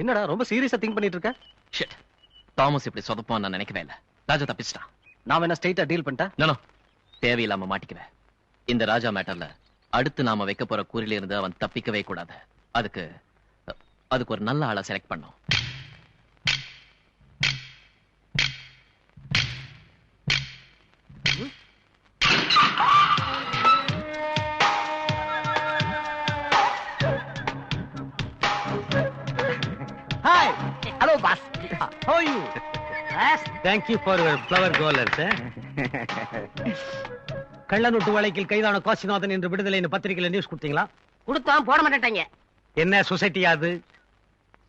என்னடா ரொம்ப சீரியஸா திங்க் பண்ணிட்டு இருக்க? ஷிட். தாமஸ் இப்படி சொதப்பான்னு நான் நினைக்கவே இல்ல. ராஜா தப்பிச்சிட்டான். நாம என்ன ஸ்ட்ரைட்டா டீல் பண்ணிட்டா? நோ தேவையில்லாம மாட்டிக்குவேன். இந்த ராஜா மேட்டர்ல அடுத்து நாம வைக்க போற கூறில இருந்து அவன் தப்பிக்கவே கூடாது. அதுக்கு ஒரு நல்ல ஆளை செலக்ட் பண்ணோம். Hi. Hello, boss. How are you? Yes. Thank you for your flower goler, sir. கள்ளநோட்டு வழக்கில் கைதான காசிநாதன் என்று விடுதலைன்னு பத்திரிகையில நியூஸ் கொடுத்தீங்களா? கொடுத்தோம், போட மாட்டேட்டாங்க. என்ன சொசைட்டி அது?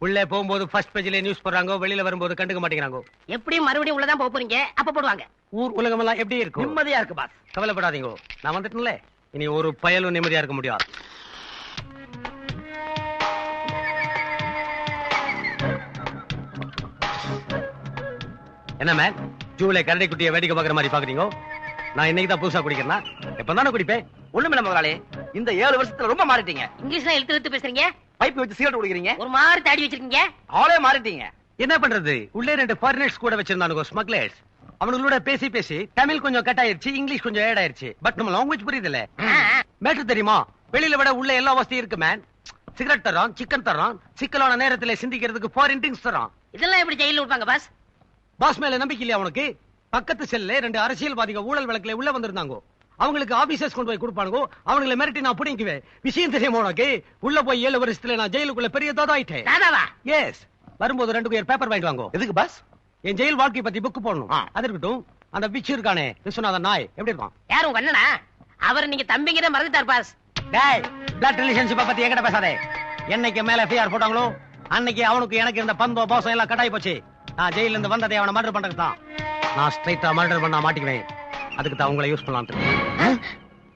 உள்ளே போகும்போது ஃபர்ஸ்ட் பேஜ்ல நியூஸ் போடுறாங்க, வெளியில வரும்போது கண்டுக்க மாட்டேங்கிறாங்க. எப்படியும் மறுபடியும் உள்ளதான் போக போறீங்க, அப்ப போடுவாங்க. ஊர் உலகம் எல்லாம் எப்படி இருக்கும்? நிம்மதியா இருக்கு பாஸ். கவலைப்படாதீங்க, நான் வந்துட்டேன்ல, இனி ஒரு பயலும் நிம்மதியா இருக்க முடியாது. என்ன மேன், ஜூலை கரடி குட்டியை வேடிக்கை பாக்குற மாதிரி பாக்குறீங்க? நான் இன்னைக்கு தான் புதுசா குடிக்கிறேன். எப்பதானே குடிப்பேன். ஒண்ணுமில்ல முதலாளி, இந்த 7 வருஷத்துல ரொம்ப மாறிட்டீங்க. இங்கிலீஷ்ல இழுத்து பேசுறீங்க, பைப் வச்சு சிகரெட் குடிக்கிறீங்க, ஒரு மாதிரி தாடி வச்சிருக்கீங்க, ஆளே மாறிட்டீங்க. என்ன பண்றது, உள்ளே 2 ஃபாரினர்ஸ் கூட வச்சிருந்தானுங்க, ஸ்மக்லர்ஸ். அவனுங்களோட பேசி பேசி தமிழ் கொஞ்சம் கட் ஆயிருச்சு, இங்கிலீஷ் கொஞ்சம் ஏட் ஆயிருச்சு. பட் நம்ம லாங்குவேஜ் புரியுதுல்ல. மேட்டர் தெரியுமா? வெளியில விட உள்ள எல்லா வசதியும் இருக்கு மேன். சிகரெட் தரோம், சிக்கன் தரோம், சிக்கலான நேரத்துல சிந்திக்கிறதுக்கு ஃபாரின் ட்ரிங்க்ஸ் தரோம். இதெல்லாம் எப்படி ஜெயில விடுவாங்க பாஸ்? பாஸ் மேல நம்பிக்கை இல்லையா உனக்கு? பக்கத்து செல்ல 2 அரசியல்வாதிகள் ஊழல் வழக்குல உள்ள வந்திருந்தாங்க. அவங்களுக்கு ஆபீசர்ஸ் கொண்டு போய் கொடுப்பானுங்க. அவங்களை மிரட்டி நான் பிடிக்குவேன். விஷயம் தெரியுமா உனக்கு? உள்ள போய் 7 வருஷத்துல நான் ஜெயிலுக்குள்ள பெரிய தாதாயிட்டேன். தாதாவா? எஸ். வரும்போது 2 பேர் பேப்பர் வாங்கிட்டு வாங்க. எதுக்கு பாஸ்? என் ஜெயில் வாழ்க்கை பத்தி புக் போடணும். அது இருக்கட்டும். அந்த பிச்சு இருக்கானே விஸ்வநாதன் நாய் எப்படி இருக்கான்? யாரும் உங்க அண்ணனா? அவர் நீங்க தம்பிங்கிற மறந்துட்டார் பாஸ். டேய், பிளட் ரிலேஷன்ஷிப் பத்தி என்கிட்ட பேசாதே. என்னைக்கு மேல எஃப்ஐஆர் போட்டாங்களோ அன்னைக்கு அவனுக்கு எனக்கு இருந்த பந்தோ பாசம் எல்லாம் கட்டாயி போச்சு. நான் ஜெயில இருந்து வந்ததை அவனை மர்டர் பண்றதுக்கு தான். நான் ஸ்ட்ரைட்டா மர்டர் பண்ண மாட்டிக்குவேன். அதுக்கு தான் உங்களை யூஸ் பண்ணலாம்.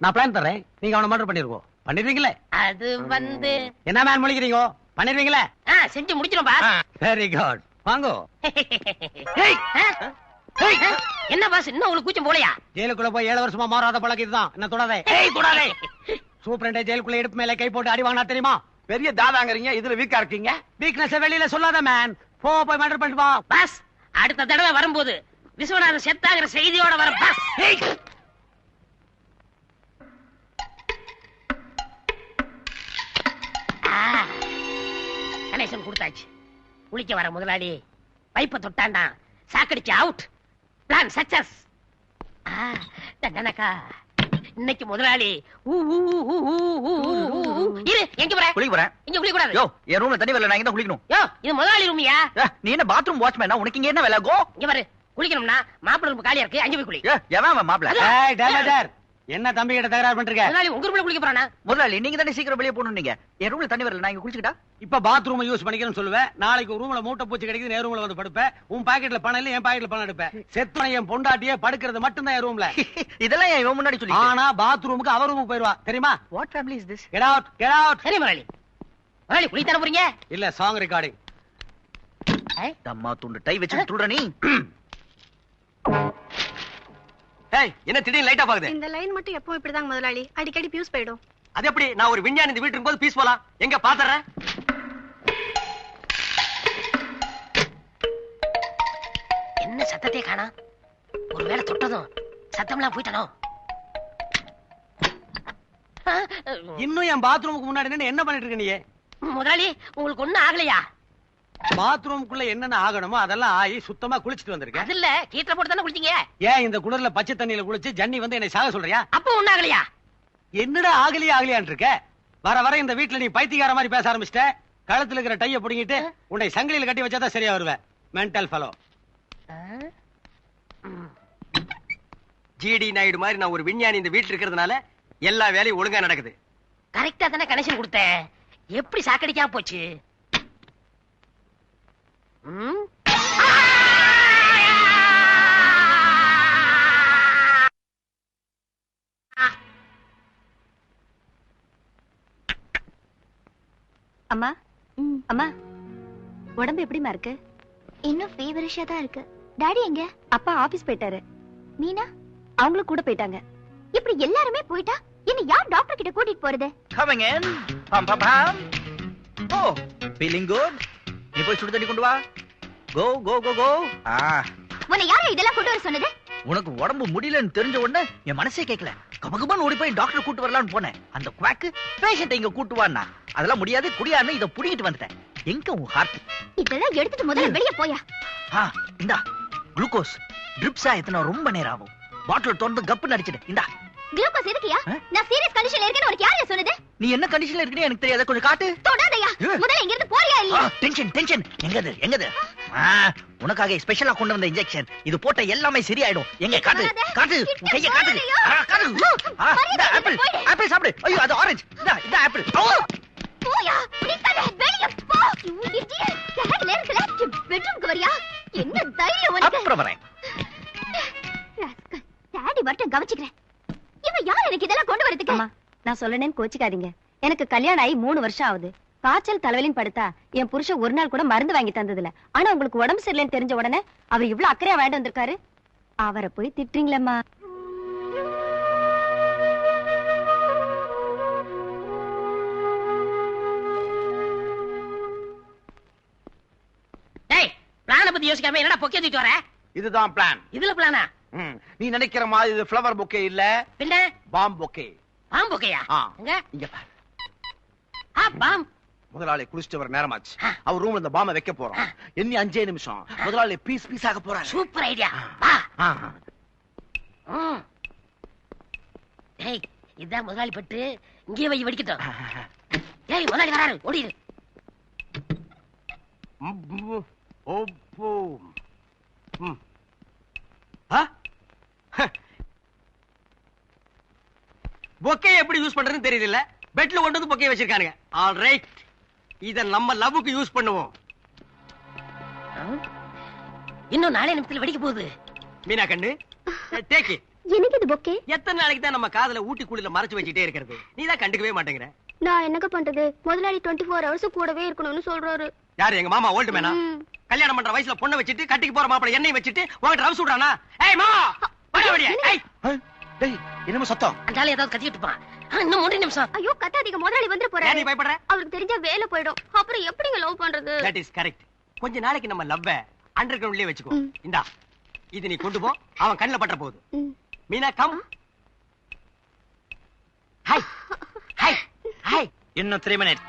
நான் பிளான் தரேன், நீங்க அவனை மர்டர் பண்ணிருக்கோம். பண்ணிருவீங்களே? அது வந்து என்ன மேன் முழிக்கிறீங்க? பண்ணிருவீங்களே? செஞ்சு முடிச்சிடும் பாஸ். வெரி குட், வாங்கோ. என்ன பாஸ், இன்னும் உங்களுக்கு கூச்சம் போலையா? ஜெயிலுக்குள்ள போய் 7 வருஷமா மாறாத பழக்கம் இதுதான். என்ன தொடாதே, தொடாதே. சூப்பரண்டே ஜெயிலுக்குள்ள இடுப்பு மேல கை போட்டு அடி வாங்கினா தெரியுமா? பெரிய தாதாங்கறீங்க, இதுல வீக்கா இருக்கீங்க. வீக்னஸ் வெளியில சொல்லாத மேன். போய் மர்டர் பண்ணிட்டு வா. பாஸ், அடுத்த தடவை வரும்போது விஸ்வநாதன் செத்தாங்கிற செய்தியோட வர பாஸ். கணேசன் கொடுத்தாச்சு. குளிக்க வர முதலாளி பைப்பை தொட்டாண்டா, சாக்கடிச்சு அவுட். Plan success. இன்னைக்கு முதலாளி இரு, எங்க போற? குளிக்க போறேன். இங்க குளிக்க கூடாது. யோ, என் ரூம்ல தண்ணி வரல, நான் இங்க தான் குளிக்கணும். யோ, இது முதலாளி ரூமியா? நீ என்ன பாத்ரூம் வாட்ச்மேனா? உனக்கு இங்க என்ன வேலை? கோ. இங்க பாரு, குளிக்கணும்னா மாப்பிள்ளை ரூம் காலியா இருக்கு, அங்க போய் குளி. எவன் மாப்பிள்ள? ஏய் டேமேஜர், என்ன தம்பி கிட்ட தகராறு பண்றீங்க? முதலாளி உங்க ரூம்ல குளிக்க போறானா? முதலாளி நீங்க தானே சீக்கிரம் வெளியே போகணும். நீங்க என் ரூம்ல தண்ணி வரல, நான் இங்க குளிச்சுக்கிட்டா? இப்ப பாத்ரூம் யூஸ் பண்ணிக்கிறேன்னு சொல்லுவேன். நாளைக்கு ரூம்ல மூட்டை பூச்சி கிடைக்குது, என் ரூம்ல வந்து படுப்பேன். உன் பாக்கெட்ல பணம் இல்ல, என் பாக்கெட்ல பணம் எடுப்பேன். செத்தன என் பொண்டாட்டியே படுக்கிறது மட்டும் தான் என் ரூம்ல. இதெல்லாம் என் முன்னாடி சொல்லி. ஆனா பாத்ரூமுக்கு அவர் ரூமுக்கு போயிருவா தெரியுமா? What family is this? Get out, get out. சரி முதலாளி. முதலாளி குளித்தான போறீங்க? இல்ல, சாங் ரெக்கார்டிங். தம்மா துண்டு டை வச்சு துள்ற நீ. ஏய், என்ன திடீர்னு லைட்டா பாக்குது? இந்த லைன் மட்டும் எப்பவும் இப்படிதான் முதலாளி, அடிக்கடி பியூஸ் போயிடும். அது எப்படி? நான் ஒரு விஞ்ஞானி இந்த வீட்டு இருக்கும்போது பீஸ் போலாம். எங்க பாத்துறேன். என்ன சத்தத்தை காணா? ஒருவேளை தொட்டதும் சத்தம்லாம் போயிட்டானோ? இன்னும் என் பாத்ரூமுக்கு முன்னாடி நின்னு என்ன பண்ணிட்டு இருக்க நீ? முதலாளி உங்களுக்கு ஒண்ணும் ஆகலையா? பாத்ரூமுக்குள்ள என்னென்ன ஆகணுமோ அதெல்லாம் ஆகி சுத்தமா குளிச்சிட்டு வந்திருக்கேன். அது இல்ல, கீட்டர் போட்டு தானே குளிச்சீங்க. ஏன் இந்த குளிர்ல பச்சை தண்ணியில குளிச்சு ஜன்னி வந்து என்னை சாக சொல்றியா? அப்ப ஒண்ணும் ஆகலையா? என்னடா ஆகலியான்னு இருக்க? வர வர இந்த வீட்டுல நீ பைத்தியக்கார மாதிரி பேச ஆரம்பிச்சிட்ட. கழுத்துல இருக்கிற டைய புடிங்கிட்டு உன்னை சங்கிலியில கட்டி வச்சாதான் சரியா வருவேன். Mental fellow. ஜிடி நாயுடு மாதிரி நான் ஒரு விஞ்ஞானி இந்த வீட்டுல இருக்கிறதுனால எல்லா வேலையும் ஒழுங்கா நடக்குது. கரெக்டா தானே கனெக்ஷன் கொடுத்தேன். எப்படி சாக்கடிக்காம போச்சு? அம்மா, அம்மா, உடம்பு எப்படிமா இருக்கு? இன்னும் ஃபீவரிஷா தான் இருக்கு. டாடி எங்க? அப்பா ஆபீஸ் போயிட்டாரு. மீனா அவங்களும் கூட போயிட்டாங்க. இப்படி எல்லாருமே போயிட்டா என்ன யார் டாக்டர் கிட்ட கூட்டிட்டு போறது? Coming in. Pam pam pam. Oh, feeling good? நீ போய் சுடு தண்ணி கொண்டு வா. கோ கோ கோ கோ. உன்னை யாரு இதெல்லாம் கொண்டு வர சொன்னது? உனக்கு உடம்பு முடியலன்னு தெரிஞ்ச உடனே என் மனசே கேட்கல. கபகபான்னு ஓடி போய் டாக்டர் கூட்டு வரலான்னு போனேன். அந்த குவாக்கு பேஷண்ட் இங்க கூட்டு வான்னா அதெல்லாம் முடியாது, குடியான்னு இதை புடிங்கிட்டு வந்துட்டேன். எங்க உன் ஹார்ட்? இதெல்லாம் எடுத்துட்டு முதல்ல வெளியே போயா. இந்தா குளுக்கோஸ். ட்ரிப்ஸா எத்தனை ரொம்ப நேரம் ஆகும். பாட்டில் திறந்து கப்பு நடிச்சிடு. இந்தா குளுக்கோஸ் எதுக்குயா? நான் சீரியஸ் கண்டிஷன்ல இருக்கேன்னு உனக்கு யாரு சொன்னது? நீ என்ன கண்டிஷன்ல இருக்கீங்க எனக்கு தெரியாத, கொஞ்சம் காட்டு. தொடாதயா. முதல்ல இங்க இருந்து போறியா இல்லையா? Tension tension. எங்கது எங்கது? உனக்காக ஸ்பெஷலா கொண்டு வந்த இன்ஜெக்ஷன். இது போட்ட எல்லாமே சரியாயிடும். எங்க காட்டு காட்டு, கைய காட்டு. காட்டு. இந்த ஆப்பிள் ஆப்பிள் சாப்பிடு. ஐயோ அது ஆரஞ்சு. இந்த ஆப்பிள். போயா. நீ கதை வெளிய போ. You idiot. கேட் நேரத்துல பெட்ரூம்க்கு வரியா? என்ன தைரியம் உனக்கு? அப்புறம் வரேன். டாடி மட்டும் கவனிச்சுக்கிறேன். இவன் யார் எனக்கு இதெல்லாம் கொண்டு வரதுக்கு? அம்மா, நான் சொல்லனேன்னு கோச்சிக்காதீங்க. எனக்கு கல்யாணம் ஆகி 3 வருஷம் ஆகுது. காய்ச்சல் தலைவலின்னு படுத்தா என் புருஷன் ஒரு நாள் கூட மருந்து வாங்கி தந்ததில்ல. ஆனா உங்களுக்கு உடம்பு சரியில்லைன்னு தெரிஞ்ச உடனே அவர் இவ்வளவு அக்கறையா வாங்கிட்டு வந்திருக்காரு. அவரை போய் திட்டுறீங்களம்மா? டேய், பிளான பத்தி யோசிக்காம என்னடா பொக்கே தூக்கிட்டு வர? இதுதான் பிளான். இதுல பிளானா? நீ நினைக்கிற மாதிரி இது ஃப்ளவர் பொக்கே இல்ல, பின்ன பாம் பொக்கே. பாம் பொக்கையா? எங்க? இங்க பாரு. பாம். முதலாளி குளிச்சிட்டு வர நேரமாச்சு. அவர் ரூம்ல இந்த பாம்பை வைக்க போறோம். இன்னி 5 நிமிஷம் முதலாளி பீஸ் பீஸ் ஆக போறாரு. Super idea. வா. டேய், இதான் முதலாளி பட்டு. இங்கே வை வெடிக்கட்டும். டேய், முதலாளி வராரு. ஓடிடு. பொக்கே எப்படி யூஸ் பண்றதுன்னு தெரியல. பெட்ல கொண்டு வந்து பொக்கே வச்சிருக்கானுங்க. ஆல் ரைட், இத நம்ம லவ்வுக்கு யூஸ் பண்ணுவோம். இன்னும் 4 நிமிஷத்துல வெடிக்க போகுது. மீனா கண்ணு, டேக் இட். எனக்கு இது பொக்கே. எத்தனை நாளைக்கு தான் நம்ம காதுல ஊட்டி குளில மறைச்சு வச்சுட்டே இருக்கிறது? நீ தான் கண்டுக்கவே மாட்டேங்கிற. நான் என்னங்க பண்றது? முதலாளி 24 hours கூடவே இருக்கணும்னு சொல்றாரு. யாரு? எங்க மாமா ஓல்டு மேனா? கல்யாணம் பண்ற வயசுல பொண்ணை வச்சிட்டு கட்டிக்கு போற மாப்பிள எண்ணெய் வச்சிட்டு உன்கிட்ட ரவ் சுடுறானா? ஏய் மா, வரவடியா. ஏய் டேய், என்னமோ சத்தம். அந்தால ஏதாவது கத்திட்டு இருப்பான். இன்னும் 3 நிமிஷம். ஐயோ கத்தாதீங்க, முதலாளி வந்துற போறாரு. நீ பயப்படுற? அவருக்கு தெரிஞ்சா வேலை போய்டும். அப்புறம் எப்படிங்க லவ் பண்றது? That is correct. கொஞ்ச நாளைக்கு நம்ம லவ்வ அண்டர் கிரவுண்ட்லயே வெச்சுக்கோ. இந்தா இது நீ கொண்டு போ, அவன் கண்ணுல பட்டற போகுது. Meena come. Hi hi hi. இன்னும் 3 minutes.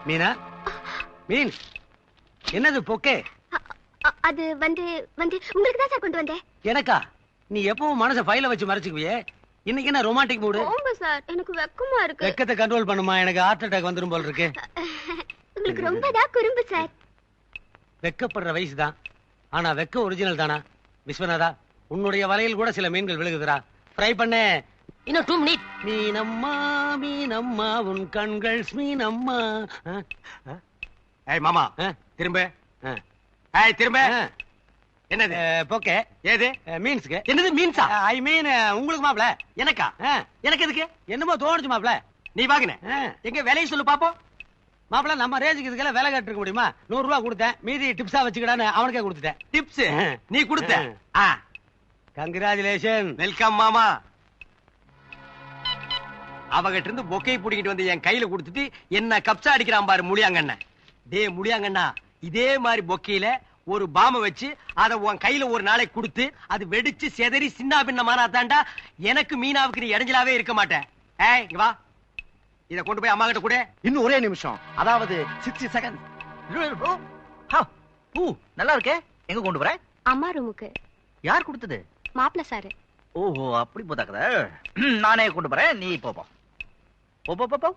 மீனா, மீன் என்னது பொக்கே? அது வந்து உங்களுக்கு தான் சார் கொண்டு வந்தேன். எனக்கா? நீ எப்பவும் மனச ஃபைல வச்சு மறைச்சுக்குவியே, இன்னைக்கு என்ன ரொமான்டிக் மூடு? ஆமா சார், எனக்கு வெக்கமா இருக்கு. வெக்கத்தை கண்ட்ரோல் பண்ணுமா, எனக்கு ஹார்ட் அட்டாக் வந்துரும் போல இருக்கு. உங்களுக்கு ரொம்ப தான் குறும்பு சார். வெக்கப்படுற வயசு தான், ஆனா வெக்க ஒரிஜினல் தானா? விஸ்வநாதா, உன்னுடைய வலையில் கூட சில மீன்கள் விழுகுதுடா. ஃப்ரை பண்ணு. இன்னும் 2 minutes. மீனம்மா மீனம்மா உன் கண்கள் மீனம்மா. ஏய் மாமா, திரும்ப. ஏய் திரும்ப. என்னது போக்கே? ஏது மீன்ஸ்க்கு? என்னது மீன்ஸா? ஐ மீன் உங்களுக்கு மாப்ள. எனக்கா? எனக்கு எதுக்கு? என்னமோ தோணுச்சு மாப்ள. நீ வாங்குன எங்க விலையை சொல்லு பாப்போம். மாப்ள நம்ம ரேஞ்சுக்கு இதுக்கெல்லாம் விலை கட்டிருக்க முடியுமா? 100 ரூபாய் கொடுத்தேன், மீதி டிப்ஸா வச்சுக்கிடான்னு அவனுக்கே கொடுத்துட்டேன். டிப்ஸ் நீ கொடுத்த? கங்க்ராச்சுலேஷன். வெல்கம் மாமா. அவகிட்ட இருந்து பொக்கை புடிக்கிட்டு வந்து என் கையில கொடுத்துட்டு என்ன கப்சா அடிக்கிறான் பாரு முழியாங்கண்ண. டே முழியாங்கண்ணா, இதே மாதிரி பொக்கையில ஒரு பாம வச்சு அத உன் கையில ஒரு நாளைக்கு கொடுத்து அது வெடிச்சு செதறி சின்ன பின்னமானா தாண்டா எனக்கு மீனாவுக்கு நீ இடைஞ்சலாவே இருக்க மாட்டேன். ஏய் இங்க வா, இத கொண்டு போய் அம்மா கிட்ட கொடு. இன்னும் ஒரே நிமிஷம், அதாவது 60 செகண்ட். பூ நல்லா இருக்கே. எங்க கொண்டு வர? அம்மா ரூமுக்கு. யார் கொடுத்தது? மாப்ள சார். ஓஹோ, அப்படி போதாக்கதா. நானே கொண்டு வரேன், நீ போ போ போ போ போ.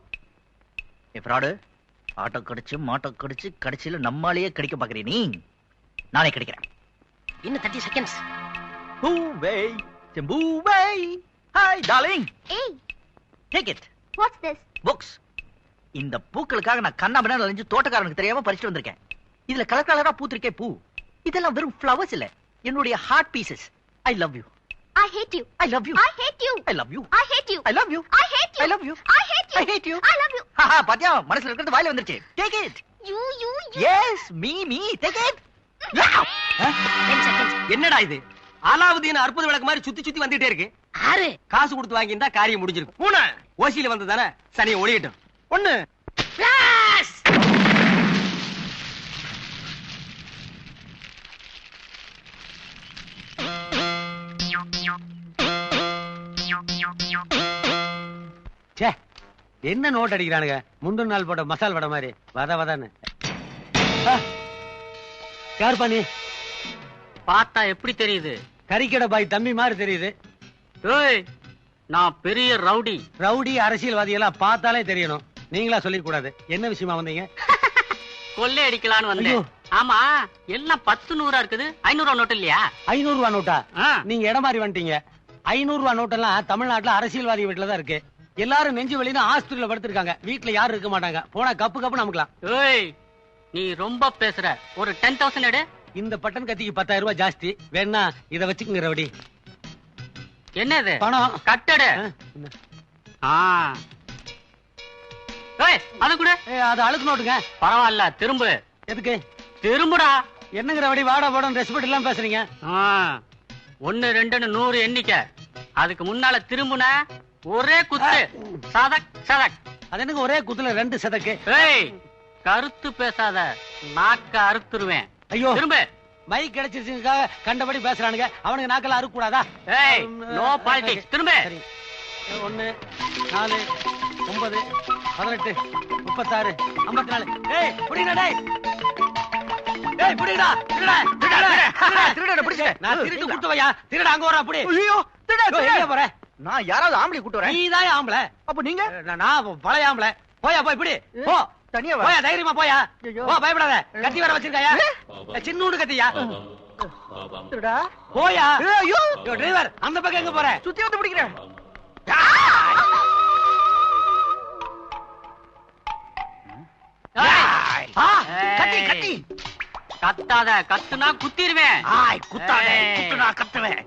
எப்ராடு ஆட்டோ கடிச்சு மாட்டோ கடிச்சு கடிச்சில நம்மாலேயே கடிக்க பாக்குறீ நீ. நானே கிடைக்கிறேன். இன்னும் 30 seconds. பூவே பூவே. Hi darling. ஏய் take it. What's this? Books. இந்த பூக்களுக்காக நான் கண்ணாமண்ணா நனைஞ்சு தோட்டக்காரனுக்கு தெரியாம பறிச்சுட்டு வந்திருக்கேன். இதுல கலர் கலரா பூத்திருக்கே பூ. இதெல்லாம் வெறும் ஃப்ளவர்ஸ் இல்ல, என்னுடைய heart pieces. I love you. I hate you. I love you. I hate you. I love you. I hate you. I love you. I hate you. I love you. I hate you. I hate you. I love you. haha பாத்தியா, மனசுல இருக்கிறது வாயில வந்துருச்சு. Take it. You. Yes, me. Take it. 10 seconds. என்னடா இது? அலாவுதீன் அற்புத விளக்கு மாதிரி சுத்தி சுத்தி வந்துட்டே இருக்கு. 6. காசு கொடுத்து வாங்கியிருந்தா காரியம் முடிஞ்சிருக்கும். 3 ஓசியில வந்ததானே சனியை ஒளியட்டும். 1 Flash. ச்சே, என்ன நோட் அடிக்கிறானுங்க? முந்தின நாள் போட்ட மசால் வடை மாதிரி வத வதன்னு. யார் பண்ணி? பார்த்தா எப்படி தெரியுது? கறிக்கடை பாய் தம்பி மாதிரி தெரியுது. ஏய், நான் பெரிய ரவுடி. ரவுடி அரசியல்வாதி எல்லாம் பார்த்தாலே தெரியணும். நீங்களா சொல்லிக்க கூடாது. என்ன விஷயமா வந்தீங்க? கொள்ளை அடிக்கலான்னு ஐயோ. வந்தேன். ஆமா, எல்லாம் 10 100 இருக்குது. 500 ரூபா நோட்டு இல்லையா? 500 ரூபா நோட்டா? ஆ. நீங்க இடம் மாறி வந்துட்டீங்க. 500 ரூபா நோட்டெல்லாம் தமிழ்நாட்டுல அரசியல்வாதி வீட்டுல தான் இருக்கு. எல்லாரும் நெஞ்சு வலின்னு ஆஸ்பத்திரியில படுத்திருக்காங்க. வீட்டுல யாரும் இருக்க மாட்டாங்க. போனா கப்பு கப்பு நமக்கலாம். ஏய், நீ ரொம்ப பேசுற. ஒரு 10,000 எடு. இந்த பட்டன் கத்திக்கு 10,000 ரூபாய் ஜாஸ்தி. வேணா இத வச்சுக்கங்க ரவுடி. என்னது? பணம். கட்டடு. ஆ. ஏய், அது கூட. அது அழுக்கு நோட்டுங்க. பரவாயில்ல, திரும்பு. எதுக்கு? திரும்புடா. என்னங்க ரவுடி வாடா போடும் ரெஸ்பெக்ட் எல்லாம் பேசுறீங்க? 1 2 100 எண்ணிக்கை. அதுக்கு முன்னால திரும்புன ஒரே குத்து. சதக் சதக். அது என்னங்க ஒரே குத்துல 2 சதக்கு? ஏய், கருத்து பேசாத, நாக்க அறுத்துருவேன். ஐயோ, திரும்ப. மைக் கிடைச்சிருச்சுக்காக கண்டபடி பேசுறானுங்க. அவனுக்கு நாக்கெல்லாம் அறுக்க கூடாதா? ஏய், நோ பாலிடிக்ஸ். திரும்ப. 1 4 9 18 36 54. ஏய் புடிடா டேய். ஏய் புடிடா. திருடனை பிடிச்சிட்டேன். நான் திருட்டு குடுத்துவையா? திருட அங்க வரா புடி. ஐயோ, எங்க போற? நான் யாராவது ஆம்பளை கூட்டு வரேன். நீதான் ஆம்பளை. அப்ப நீங்க? நான் பழைய ஆம்பளை. போயா போய் பிடி. போ. தனியா வா. போயா தைரியமா போயா. போ, பயப்படாத. கத்தி வர வச்சிருக்காயா? சின்னூடு கத்தியா? திருடா. போயா. ஐயோ, டிரைவர் அந்த பக்கம் எங்க போற? சுத்தி வந்து பிடிக்கிறேன். ஏய், கத்தி கத்தி. கத்தாத. கத்துனா குத்திடுவேன். குத்தாதே. ஏய். குத்துனா கத்துவேன்.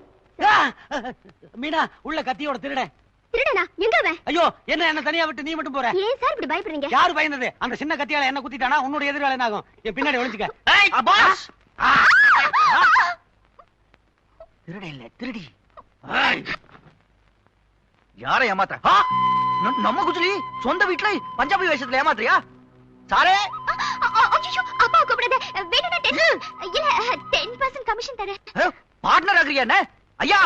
மீனா உள்ள கத்தியோட திருட. திருடனா? எங்க அவன்? ஐயோ, என்ன தனியா விட்டு நீ மட்டும் போற? ஏன் சார் இப்படி பயப்படுறீங்க? யாரு பயந்தது? அந்த சின்ன கத்தியால என்ன குத்திட்டானா உன்னோட எதிர்காலம் என்ன ஆகும்? என் பின்னாடி ஒளிஞ்சுக்க. ஏய், பாஸ். திருட இல்ல, திருடி. யாரை ஏமாத்த? நம்ம குஜலி சொந்த வீட்டுல பஞ்சாபி வேஷத்துல ஏமாத்துறியா? சாரே, ஐயோ, அப்பா கூப்பிடுது. வேணும்னா 10% கமிஷன் தரேன். பார்ட்னர் ஆகுறியா என்ன? ஐயா,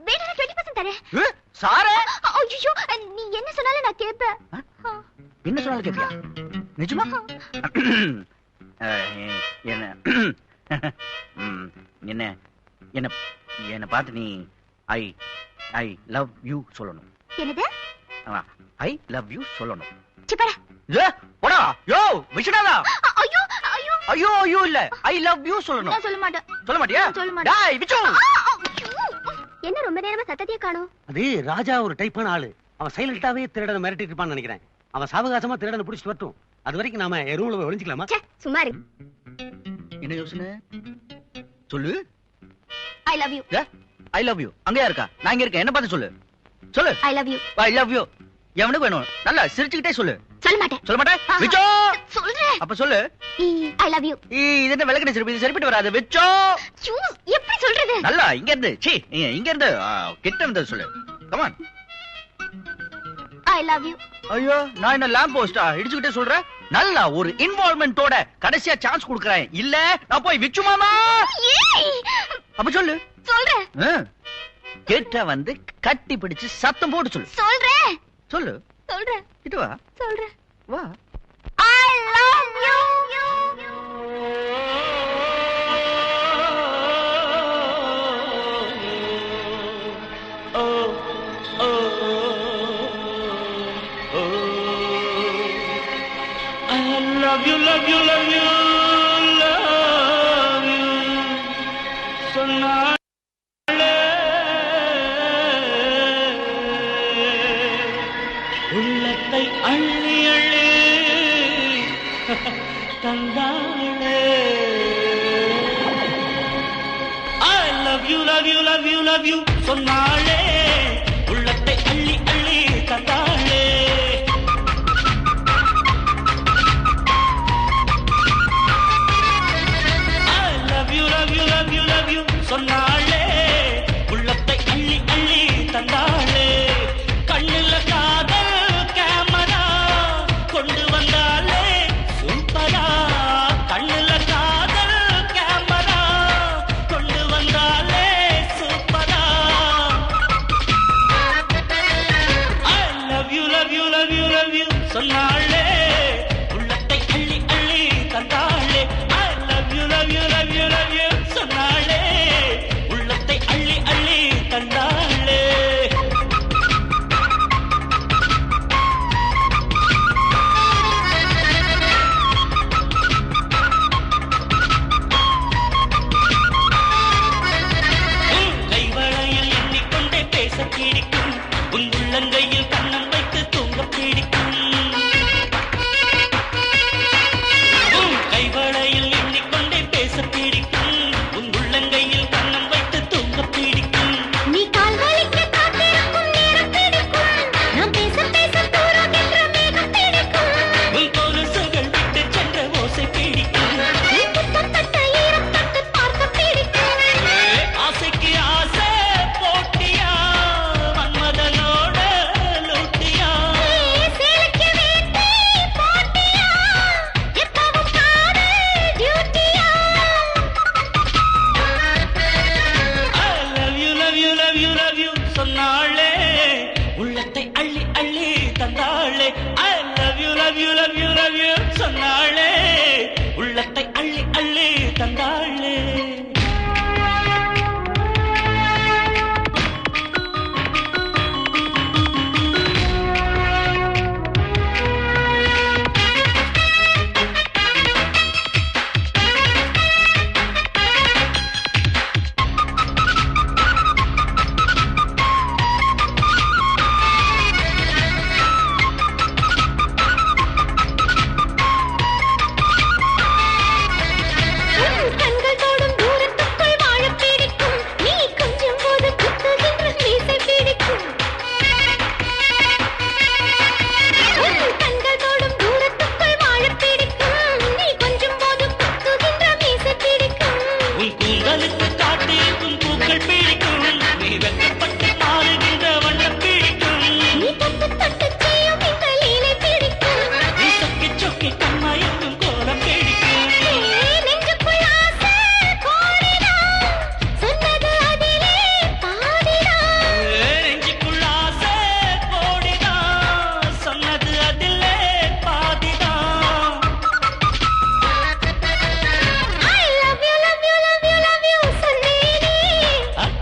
வேணும்னா 20% தரேன். சாரே. ஐயோ, நீ என்ன சொன்னாலும் நான் கேட்பேன். என்ன சொன்னாலும் கேப்பியா? நிஜமா? என்ன என்ன என்ன என்ன பார்த்து நீ ஐ ஐ லவ் யூ சொல்லணும். என்னது? ஐ லவ் யூ சொல்லணும். சிப்படா. போடா. யோ விஷ்ணுதா. ஐயோ ஐயோ ஐயோ ஐயோ இல்ல, ஐ லவ் யூ சொல்லணும். நான் சொல்ல மாட்டேன். சொல்ல மாட்டியா? சொல்ல மாட்டேன். டேய் விச்சு. என்ன ரொம்ப நேரமா சத்தத்தையே காணோம்? அது ராஜா ஒரு டைப்பான ஆளு. அவன் சைலண்டாவே திருடனை மிரட்டிட்டு இருப்பான்னு நினைக்கிறேன். அவன் சாவகாசமா திருடனை பிடிச்சிட்டு வரட்டும். அது வரைக்கும் நாம ரூம்ல போய் ஒளிஞ்சிக்கலாமா? ச்சே, சும்மா இரு. என்ன யோசனை? சொல்லு. I love you. I love you. அங்கயா இருக்கா? நான் இங்க இருக்கேன். என்ன பார்த்து சொல்லு. சொல்லு. I love you. I love you. எவனுக்கு வேணும்? நல்லா சிரிச்சுக்கிட்டே சொல்லு. சொல்ல மாட்டேன். சொல்ல மாட்டேன். விச்சோ. சொல்றேன். அப்ப சொல்லு. I love you. இது என்ன விளக்குன சிரிப்பு? இது சரிப்பட்டு வராது. விச்சோ. எப்படி சொல்றது? நல்லா இங்க இருந்து. சீ, இங்க இருந்து கிட்ட வந்து சொல்லு. Come on. I love you. ஐயோ, நான் என்ன லாம்ப் போஸ்டா இடிச்சுக்கிட்டே சொல்றேன்? நல்லா ஒரு இன்வால்வ்மென்ட்டோட கடைசியா சான்ஸ் கொடுக்கறேன். இல்ல நான் போய் விச்சு மாமா. அப்ப சொல்லு. சொல்றேன். கேட்ட வந்து கட்டி பிடிச்சு சத்தம் போட்டு சொல்லு. சொல்றேன். சொல்லு. சொல்றேன். கிட்ட வா. சொல்றேன். வா. I love you. Love you, love you, love you, love you. சொன்னாலே உள்ளத்தை அள்ளி அள்ளி தந்தாளே. I love you, love you, love you, love you. சொன்னாலே உள்ளத்தை அள்ளி அள்ளி தந்தாளே. சொன்னாளே உள்ளத்தை அள்ளி அள்ளி தந்தாளே. கண்ணுல காதல் கேமரா கொண்டு வந்தாளே சூப்பரா. கண்ணுல காதல் கேமரா கொண்டு வந்தாளே சூப்பரா. உள்ளங்கையில் கண்ணம் வைத்து தூங்க பிடிக்கும் உன் கைவளையில் எண்ணிக்கொண்டே பேச பிடிக்கும் உன் உள்ளங்கையில் கண்ணம் வைத்து தூங்க பிடிக்கும் நீ கால் வலிக்க காத்திருக்கும் நேரம் பிடிக்கும் நாம் பேச பேச தூரம் என்ற மேகம் பிடிக்கும் உன் கொலுசுகள் விட்டு சென்ற ஓசை பிடிக்கும் தட்ட ஈரம் தட்டு பார்க்க பிடிக்கும் ஆசைக்கு ஆசை போட்டியா மன்மதனோட லூட்டியா சேலைக்கு வேட்டி போட்டியா எப்பவும் காதல் டியூட்டியா I love you, love you, love you, love you சொன்னாளே உள்ளத்தை அள்ளி அள்ளி தந்தாளே I love you, love you, love you, love you சொன்னாளே உள்ளத்தை அள்ளி அள்ளி தந்தாளே கண்கள் தோடும் தூரத்துக்குள் வாழ பிடிக்கும் நீ கொஞ்சம் போது குத்துகின்ற மீசை பிடிக்கும் கண்கள் தோடும் தூரத்துக்குள் வாழ பிடிக்கும் நீ கொஞ்சம் போது குத்துகின்ற மீசை பிடிக்கும் உன் கூந்தலுக்கு காட்டிருக்கும் பூக்கள் பிடிக்கும் நீ வெக்கப்பட்டு மாறுகின்ற வண்ணம் பிடிக்கும் நீ தொட்டு தொட்டு செய்யும் இந்த லீலை பிடிக்கும் நீ சொக்கி சொக்கி கண்மயக்கும் கோலம் பிடிக்கும் நெஞ்சுக்குள் ஆசை கோடிதான் சொன்னது அதிலே பாதிதான் நெஞ்சுக்குள் ஆசை கோடிதான் சொன்னது அதிலே பாதிதான் I love you, love you, love you, love you சொன்னேனே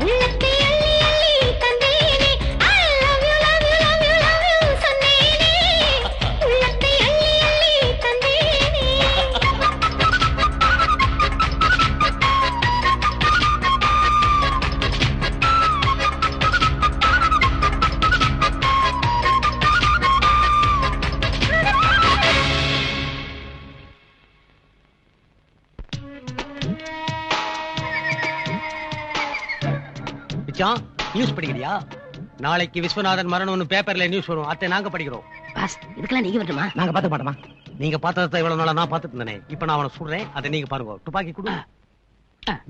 உள்ளத்தை அள்ளி அள்ளி தந்தேனே I love you, love you, love you, love you சொன்னேனே உள்ளத்தை அள்ளி அள்ளி தந்தேனே பிச்சான் நியூஸ் படிக்கிறியா? நாளைக்கு விஸ்வநாதன் மரணம்னு பேப்பர்ல நியூஸ் வரும். அத்தை நாங்க படிக்கிறோம். பாஸ் இதுக்கெல்லாம் நீங்க வரட்டுமா? நாங்க பார்க்க மாட்டோமா? நீங்க பார்த்ததை இவ்வளவு நாளா நான் பார்த்துட்டு இருந்தேனே. இப்ப நான் அவனை சுடுறேன். அதை நீங்க பாருங்க. துப்பாக்கி கொடு.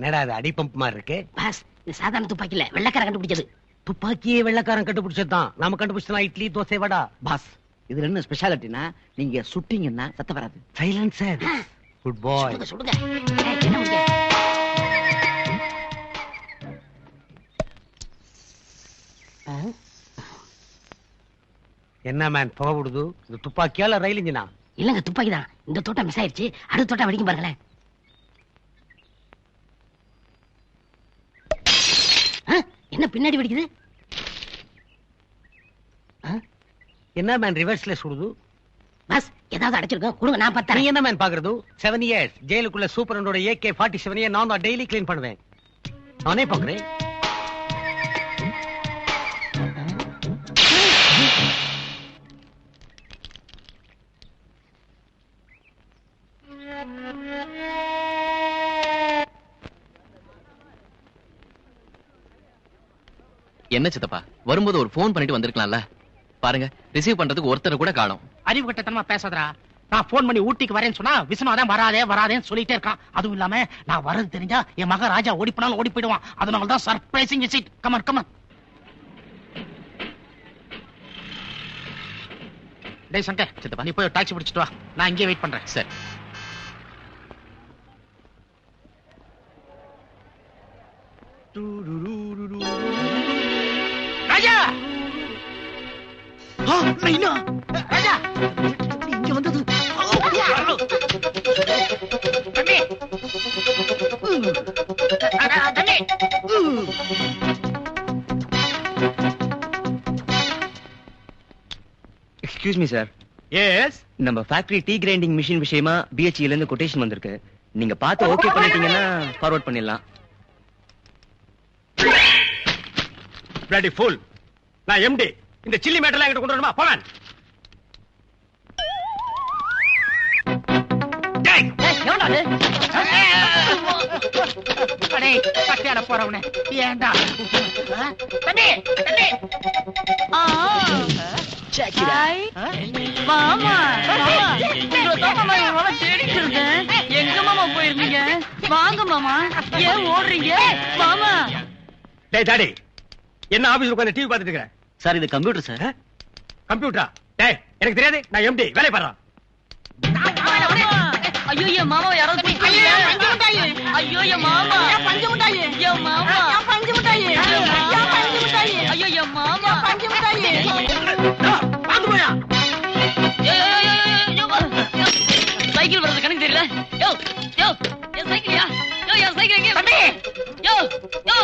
நேடா அது அடி பம்ப் மாதிரி இருக்கு. பாஸ் இது சாதாரண துப்பாக்கி இல்ல, வெள்ளக்காரன் கண்டுபிடிச்சது. துப்பாக்கியே வெள்ளக்காரன் கண்டுபிடிச்சதுதான். நாம கண்டுபிடிச்சா இட்லி தோசை வடா. பாஸ் இதுல என்ன ஸ்பெஷாலிட்டினா நீங்க சுட்டீங்கன்னா சத்தம் வராது. சைலன்சர். குட் பாய். சுடுங்க சுடுங்க. ஏய், என்ன முடிய? என்ன மேன் புகை விடுது? இது துப்பாக்கியால ரயில் இன்ஜினா? இல்லங்க துப்பாக்கி தான். இந்த தோட்டம் மிஸ் ஆயிருச்சு, அடுத்த தோட்டம் வெடிக்கும் பாருங்களேன். என்ன பின்னாடி வெடிக்குது? என்ன மேன் ரிவர்ஸ்ல சுடுது? பாஸ் ஏதாவது அடைச்சிருக்கோம், கொடுங்க நான் நீ பார்த்தேன். என்ன மேன் பாக்குறது? 7 years ஜெயிலுக்குள்ள சூப்பரண்டோட AK-47 நான் தான் டெய்லி கிளீன் பண்ணுவேன். நானே பாக்குறேன். என்ன சித்தப்பா வரும்போது ஒரு போன் பண்ணிட்டு வந்திருக்கலாம்ல? பாருங்க ரிசீவ் பண்றதுக்கு ஒருத்தர் கூட காணோம். அறிவு கட்டத்தனமா பேசாதடா. நான் போன் பண்ணி ஊட்டிக்கு வரேன்னு சொன்னா விஸ்வநாதன் வராதே வராதேன்னு சொல்லிட்டே இருக்கான். அதுவும் இல்லாம நான் வரது தெரிஞ்சா என் மக ராஜா ஓடி போனாலும் ஓடி போயிடுவான். அதனால தான் சர்ப்ரைசிங் விசிட். Come on come on. டேய் சங்கர் சித்தப்பா. நீ போய் டாக்ஸி பிடிச்சிட்டு வா, நான் இங்கே வெயிட் பண்றேன். சரி. ராஜா ராஜா இங்க வந்தது தம்பி தம்பி எக்ஸ்கியூஸ் மீ சார். எஸ் நம்ம ஃபேக்டரி டீ கிரைண்டிங் மிஷின் விஷயமா BHE ல இருந்து கொட்டேஷன் வந்திருக்கு. நீங்க பார்த்து ஓகே பண்ணிட்டீங்கன்னா ஃபார்வர்ட் பண்ணிடலாம். bloody fool. நான் MD இந்த சில்லி மேட்டர்லாம் என்கிட்ட கொண்டு வரணுமா? போவேன். பட்டியால போறவனே ஏண்டா தம்பி மாமா தேடிட்டு இருந்தேன். எங்க மாமா போயிருந்தீங்க? வாங்க மாமா. ஏன் ஓடுறீங்க மாமா? டேய் டாடி, என்ன ஆபீஸ்ல உட்கார்ந்து டிவி பார்த்துட்டு இருக்கற? சார் இது கம்ப்யூட்டர் சார். கம்ப்யூட்டரா? டேய் எனக்கு தெரியாது, நான் எம்டி, வேலை பாறேன். ஐயோ என் மாமா யாரோ ஐயோ என் மாமா பஞ்சு முட்டாயி என் மாமா பஞ்சு முட்டாயி ஐயோ என் மாமா பஞ்சு முட்டாயி பாத்து போயா. சைக்கிள் வர்றது கணக்கு தெரியல. யோ யோ என் சைக்கிள்யா? யோ என் சைக்கிள் எங்க தம்பி? யோ யோ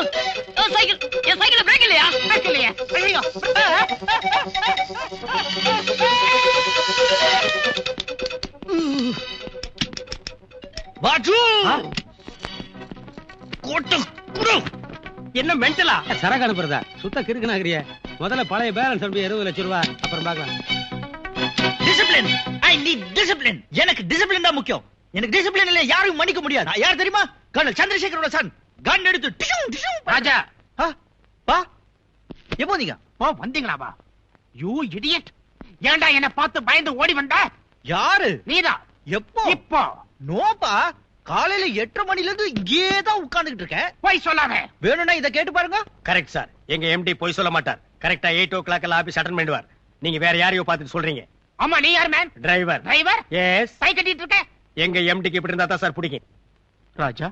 யோ சைக்கிள் என் சைக்கிள் பிரேக் இல்லையா? பிரேக் இல்லையா? ஐயோ பாஜு கோட்டு குடு. என்ன மென்டலா சரக்கு அனுப்புறதா? சுத்த கிறுக்கு நகரியே. முதல்ல பழைய பேலன்ஸ் அனுப்பி 20 லட்சம் ரூபாய், அப்புறம் பார்க்கலாம். டிசிப்ளின். I need discipline. எனக்கு டிசிப்ளின் தான் முக்கியம். எனக்கு டிசிப்ளின் இல்ல யாரையும் மன்னிக்க முடியாது. யார் தெரியுமா? Kernel சந்திரசேகரோட Sun. கன் எடுத்து டிஷும் டிஷும். ராஜா பா எப்போ நீங்க வந்தீங்களா? பா யூ இடியட். ஏண்டா என்ன பார்த்து பயந்து ஓடி வந்தா? யாரு? நீதான். எப்போ? இப்போ நோப்பா, காலையில 8:30 மணில இருந்து இங்கே தான் உட்கார்ந்துட்டு இருக்கேன். போய் சொல்லாத. வேணும்னா இத கேட்டு பாருங்க. Correct sir. எங்க எம்டி போய் சொல்ல மாட்டார். கரெக்டா 8 o'clock எல்லாம் ஆபீஸ் அட்டெண்ட் பண்ணிடுவார். நீங்க வேற யாரையோ பார்த்துட்டு சொல்றீங்க. ஆமா நீ யார் மேன்? டிரைவர். டிரைவர்? எஸ். சை கட்டிட்டு இருக்க. எங்க எம்டிக்கு இப்படி இருந்தா தான் சார் பிடிக்கும். ராஜா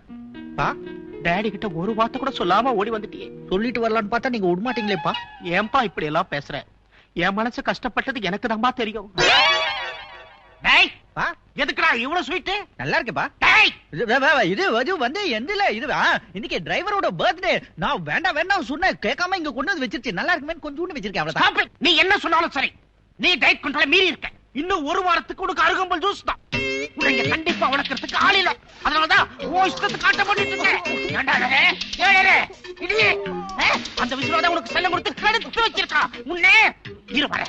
டாடி கிட்ட ஒரு வார்த்தை கூட சொல்லாம ஓடி வந்துட்டியே. சொல்லிட்டு வரலான்னு பார்த்தா நீங்க விட மாட்டீங்களேப்பா. ஏன்பா இப்படி எல்லாம் பேசுற? என் மனசு கஷ்டப்பட்டது எனக்கு தான்பா தெரியும். டேய் எதுக்குடா இவ்வளவு ஸ்வீட்? நல்லா இருக்கேப்பா. டேய் இது வந்து எந்தில இது இன்னைக்கு டிரைவரோட பர்த்டே. நான் வேண்டாம் சொன்னேன், கேட்காம இங்க கொண்டு வந்து வச்சிருச்சு. நல்லா இருக்குமே கொஞ்சோண்டு வச்சிருக்கேன் அவ்வளவுதான். நீ என்ன சொன்னாலும் சரி, நீ டயட் கண்ட்ரோல மீறி இருக்க. இன்னும் ஒரு வாரத்துக்கு உனக்கு அருகம்புல் ஜூஸ் தான். உனக்கு கண்டிப்பா வளர்க்கறதுக்கு ஆள் இல்ல. அதனாலதான் உன் இஷ்டத்துக்கு காட்ட பண்ணிட்டு இருக்கேன். அந்த விஷயம் உனக்கு செல்லம் கொடுத்து கெடுத்து வச்சிருக்கா. முன்னே இரு வர.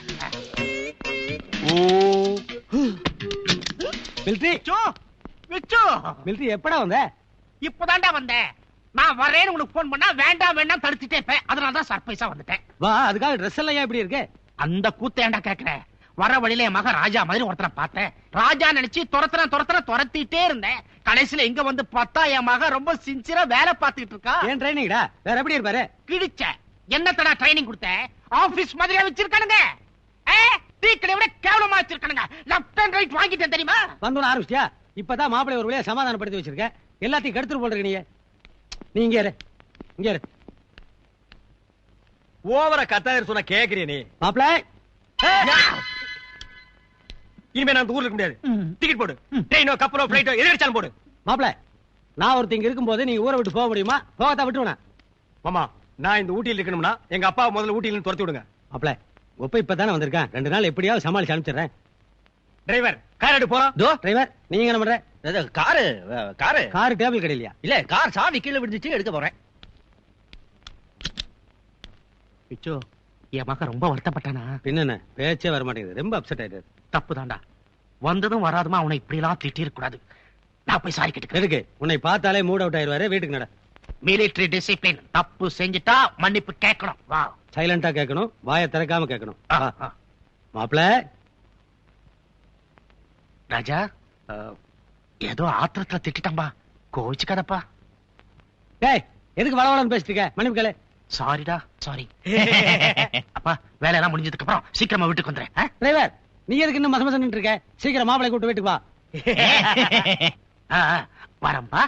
மிலிட்டரி எப்படா வந்த? இப்பதான்டா வந்தேன். நான் வரேன்னு உனக்கு போன் பண்ணா வேண்டாம் தடுத்துட்டே இருப்பேன். அதனாலதான் சர்ப்ரைஸா வந்துட்டேன். வா, அதுக்காக ட்ரெஸ் எல்லாம் எப்படி இருக்கு? அந்த கூத்த ஏன்டா கேக்குறேன்? வர வழியில என் மகன் ராஜா மாதிரி ஒருத்தனை பார்த்தேன். ராஜா நினைச்சு துரத்திட்டே இருந்தேன். கடைசியில இங்க வந்து பார்த்தா என் மகன் ரொம்ப சின்சியரா வேலை பார்த்துக்கிட்டு இருக்கா. ஏன் ட்ரைனிங்டா? வேற எப்படி இருப்பாரு? கிழிச்ச என்னத்தடா ட்ரைனிங் கொடுத்த? ஆபீஸ் மாதிரியா வச்சிருக்கானுங்க. டீக்கடை விட கேவலமா வச்சிருக்கானுங்க. லெஃப்ட் அண்ட் ரைட் வாங்கிட்டேன் தெரியுமா? வந்து ஆரம்பிச்சியா? இப்பதான் மாப்பிள்ளை ஒரு வழியா சமாதானப்படுத்தி வச்சிருக்க. எல்லாத்தையும் கெடுத்துட்டு போடுறீங்க. நீ இங்க இரு. ஓவரா கத்தாயிரு சொன்னா கேக்குறிய நீ? மாப்பிள்ளை இனிமே நான் ஊர்ல இருக்க முடியாது. டிக்கெட் போடு. ட்ரெயினோ கப்பலோ பிளைட்டோ எது அடிச்சாலும் போடு. மாப்பிள்ளை நான் ஒருத்தங்க இருக்கும்போது நீங்க ஊரை விட்டு போக முடியுமா? போகத்தான் விட்டுருவா. மாமா நான் இந்த ஊட்டியில் இருக்கணும்னா எங்க அப்பா முதல்ல ஊட்டியில துரத்தி விடுங்க. மாப்பிள்ளை ஒப்ப இப்பதானே வந்திருக்கேன். 2 நாள் எப்படியாவது சமாளிச்சு அனுப்பிச்சிடுறேன். டிரைவர் கார் எடுத்து போறோம். டிரைவர் நீங்க என்ன பண்ற? காரு டேபிள் கிடையிலையா? இல்ல கார் சாவி கீழே விழுந்துச்சு, எடுக்க போறேன். பிச்சோ என் மகன் ரொம்ப வருத்தப்பட்டானா? பின்ன பேச்சே வர மாட்டேங்குது. ரொம்ப அப்செட் ஆயிட்டாரு. தப்புதான்டா. வந்ததும் வராதுமா அவனை இப்படி எல்லாம் திட்டி இருக்க கூடாது. நான் போய் சாரி கேட்டுக்கிறேன். எதுக்கு? உன்னை பார்த்தாலே மூட் அவுட் ஆயிருவாரு. வீட்டுக்கு நட. Military discipline. தப்பு செஞ்சுட்டா மன்னிப்பு கேட்கணும். வா. சைலண்டா கேட்கணும், வாயை திறக்காம கேட்கணும். மாப்பிள்ள ராஜா ஏதோ ஆத்திரத்துல திட்டம்பா, கோவிச்சுக்காதப்பா. டேய் எதுக்கு வளவளன்னு பேசிட்டு இருக்க? மன்னிப்பு கேளு. சாரிடா சாரி. அப்பா வேலையெல்லாம் முடிஞ்சதுக்கு அப்புறம் சீக்கிரமா வீட்டுக்கு வந்துறேன். டிரைவர் நீ எதுக்கு இன்னும் மசமசம் நின்று இருக்க? சீக்கிரம் மாப்பிள்ளை கூட்டு வீட்டுக்கு வா. வரம்பா.